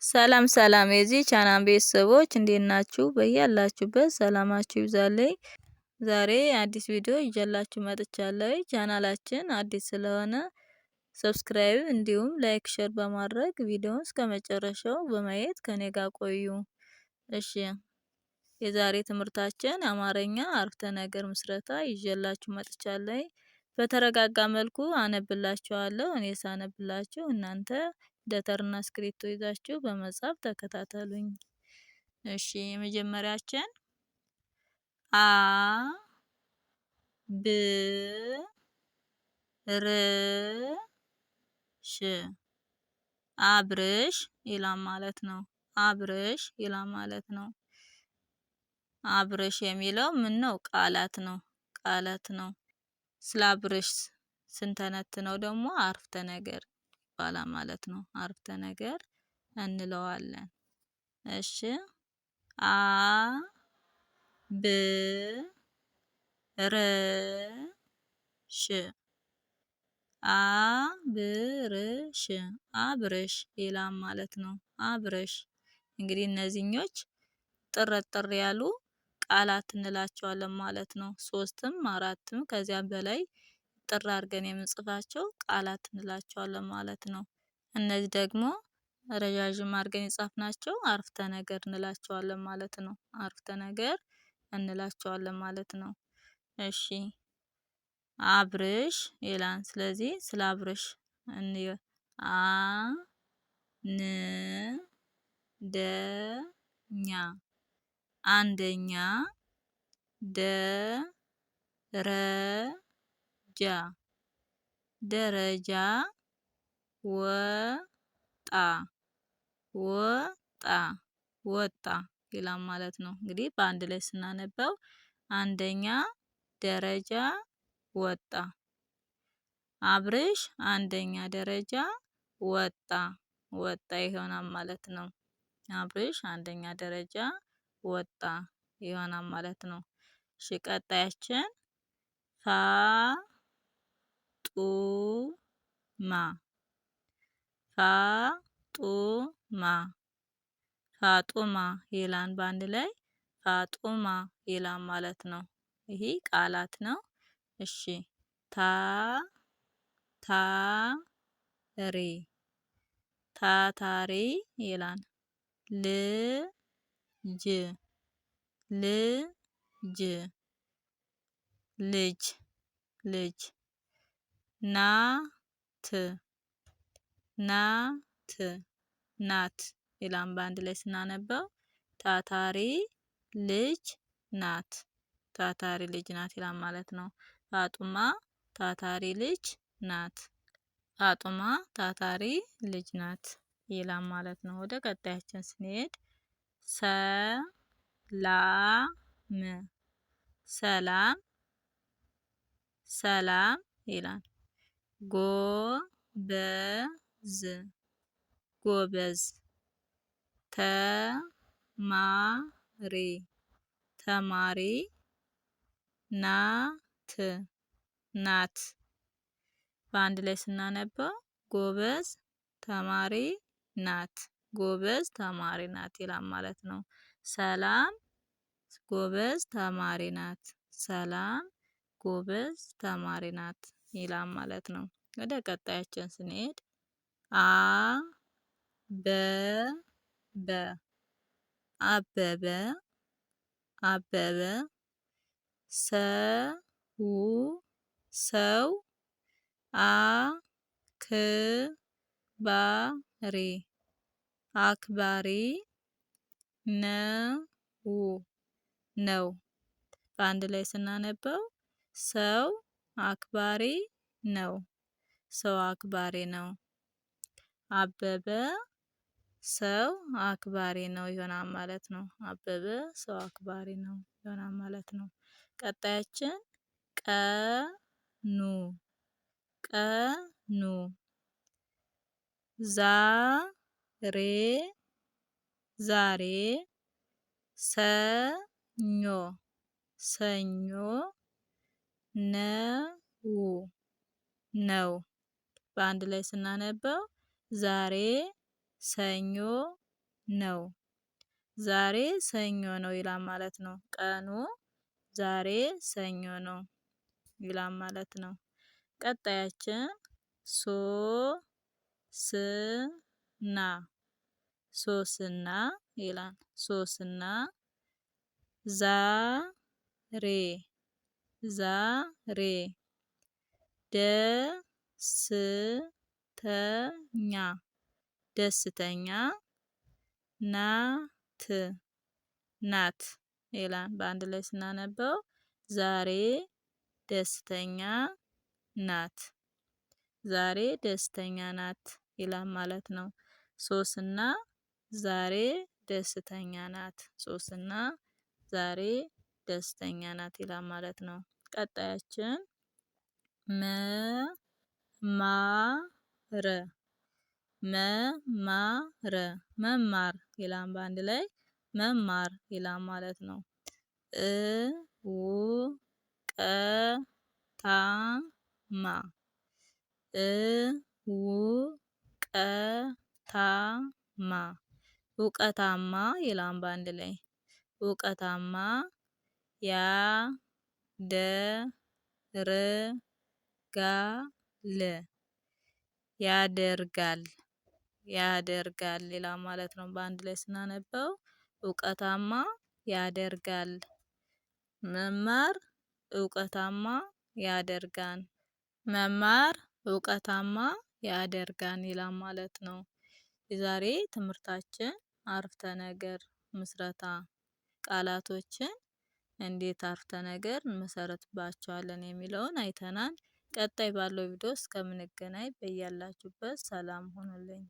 ሰላም ሰላም የዚህ ቻናል ቤተሰቦች እንዴት ናችሁ? በያላችሁበት ሰላማችሁ ይብዛልኝ። ዛሬ አዲስ ቪዲዮ ይዤላችሁ መጥቻለሁ። ቻናላችን አዲስ ስለሆነ ሰብስክራይብ እንዲሁም ላይክ ሼር በማድረግ ቪዲዮውን እስከመጨረሻው በማየት ከኔ ጋር ቆዩ። እሺ የዛሬ ትምህርታችን አማርኛ አረፍተ ነገር ምስረታ ይዤላችሁ መጥቻለሁ። በተረጋጋ መልኩ አነብላችኋለሁ። እኔ ሳነብላችሁ እናንተ ደብተርና እስክሪብቶ ይዛችሁ በመጻፍ ተከታተሉኝ። እሺ የመጀመሪያችን አ ብ ር ሽ አብርሽ ይላል ማለት ነው። አብርሽ ይላል ማለት ነው። አብርሽ የሚለው ምን ነው? ቃላት ነው። ቃላት ነው። ስለ አብርሽ ስንተነትነው ደግሞ አረፍተ ነገር ይባላል ማለት ነው። አረፍተ ነገር እንለዋለን። እሺ አ ብ ር ሽ አብርሽ አብርሽ ይላል ማለት ነው። አብርሽ እንግዲህ እነዚህኞች ጥርጥር ያሉ ቃላት እንላቸዋለን ማለት ነው። 3ም 4ም ከዚያም በላይ ጥር አድርገን የምንጽፋቸው ቃላት እንላቸዋለን ማለት ነው። እነዚህ ደግሞ ረዣዥም አድርገን የጻፍናቸው አረፍተ ነገር እንላቸዋለን ማለት ነው። አረፍተ ነገር እንላቸዋለን ማለት ነው። እሺ አብርሽ ይላል። ስለዚህ ስለ አብርሽ እንየ አ ን ደ ኛ አንደኛ ደረጃ ደረጃ ወጣ ወጣ ወጣ ይላል ማለት ነው። እንግዲህ በአንድ ላይ ስናነበው አንደኛ ደረጃ ወጣ። አብርሽ አንደኛ ደረጃ ወጣ ወጣ ይሆናል ማለት ነው። አብርሽ አንደኛ ደረጃ ወጣ ይሆናል ማለት ነው። እሺ ቀጣያችን ፋ ጡ ማ ፋ ጡ ማ ፋጡማ ይላል በአንድ ላይ ፋጡማ ይላል ማለት ነው። ይሄ ቃላት ነው። እሺ ታ ሪ ታታሪ ይላል። ልጅ ልጅ ልጅ ልጅ ናት ናት ናት ይላል በአንድ ላይ ስናነበው ታታሪ ልጅ ናት ታታሪ ልጅ ናት ይላል ማለት ነው። ፋጡማ ታታሪ ልጅ ናት። ፋጡማ ታታሪ ልጅ ናት ይላል ማለት ነው። ወደ ቀጣያችን ስንሄድ ሰላም ሰላም ሰላም ይላል። ጎበዝ ጎበዝ ተማሪ ተማሪ ናት ናት በአንድ ላይ ስናነበው ጎበዝ ተማሪ ናት ጎበዝ ተማሪ ናት ይላል ማለት ነው። ሰላም ጎበዝ ተማሪ ናት ሰላም ጎበዝ ተማሪ ናት ይላል ማለት ነው። ወደ ቀጣያችን ስንሄድ አ በ በ አበበ አበበ ሰው አክባሪ አክባሪ ነው በአንድ ላይ ስናነበው ሰው አክባሪ ነው ሰው አክባሪ ነው። አበበ ሰው አክባሪ ነው ይሆናል ማለት ነው። አበበ ሰው አክባሪ ነው ይሆናል ማለት ነው። ቀጣያችን ቀኑ ቀኑ ዛሬ ዛሬ ሰኞ ሰኞ ነው በአንድ ላይ ስናነበው ዛሬ ሰኞ ነው። ዛሬ ሰኞ ነው ይላል ማለት ነው። ቀኑ ዛሬ ሰኞ ነው ይላል ማለት ነው። ቀጣያችን ሶስና ሶስና ይላል። ሶስና ዛሬ ዛሬ ደስተኛ ደስተኛ ናት ናት ይላል። በአንድ ላይ ስናነበው ዛሬ ደስተኛ ናት ዛሬ ደስተኛ ናት ይላል ማለት ነው። ሶስና ዛሬ ደስተኛ ናት ሶስና ዛሬ ደስተኛ ናት ይላል ማለት ነው። ቀጣያችን መማር መማር መማር ይላል። በአንድ ላይ መማር ይላል ማለት ነው። እውቀታማ እውቀታማ እውቀታማ ይላል። በአንድ ላይ እውቀታማ ያደርጋል ያደርጋል ይላል ማለት ነው። በአንድ ላይ ስናነበው እውቀታማ ያደርጋል። መማር እውቀታማ ያደርጋል። መማር እውቀታማ ያደርጋል ይላል ማለት ነው። የዛሬ ትምህርታችን አረፍተ ነገር ምስረታ ቃላቶችን እንዴት አረፍተ ነገር እንመሰርትባቸዋለን የሚለውን አይተናል። ቀጣይ ባለው ቪዲዮ እስከምንገናኝ በያላችሁበት ሰላም ሁኑልኝ።